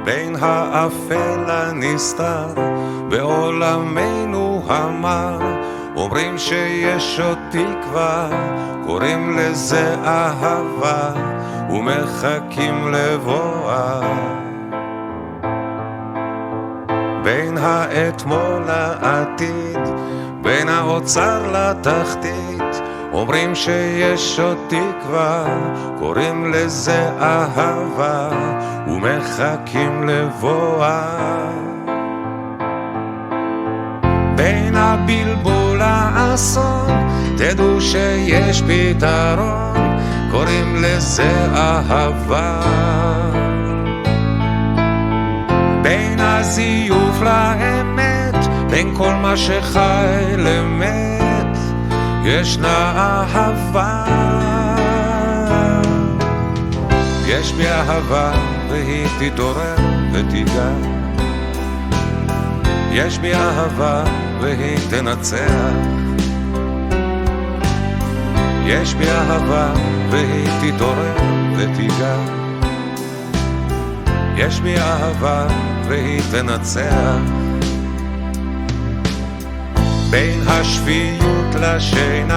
בין האפל הנסתר בעולמנו המר, אומרים שיש עוד תקווה, קוראים לזה אהבה ומחכים לבואה. בין האתמול לעתיד, בין האוצר לתחתית, אומרים שיש עוד תקווה, קוראים לזה אהבה ומחכים לבואה. בין הבלבול לאסון, תדעו שיש פתרון, קוראים לזה אהבה. בין הזיוף לאמת, בין כל מה שחי למת, ישנה אהבה. יש בי אהבה והיא תתעורר ותיגע, יש בי אהבה והיא תנצח, יש בי אהבה והיא תתעורר ותיגע, יש בי אהבה והיא תנצח. בין השפיות לשינה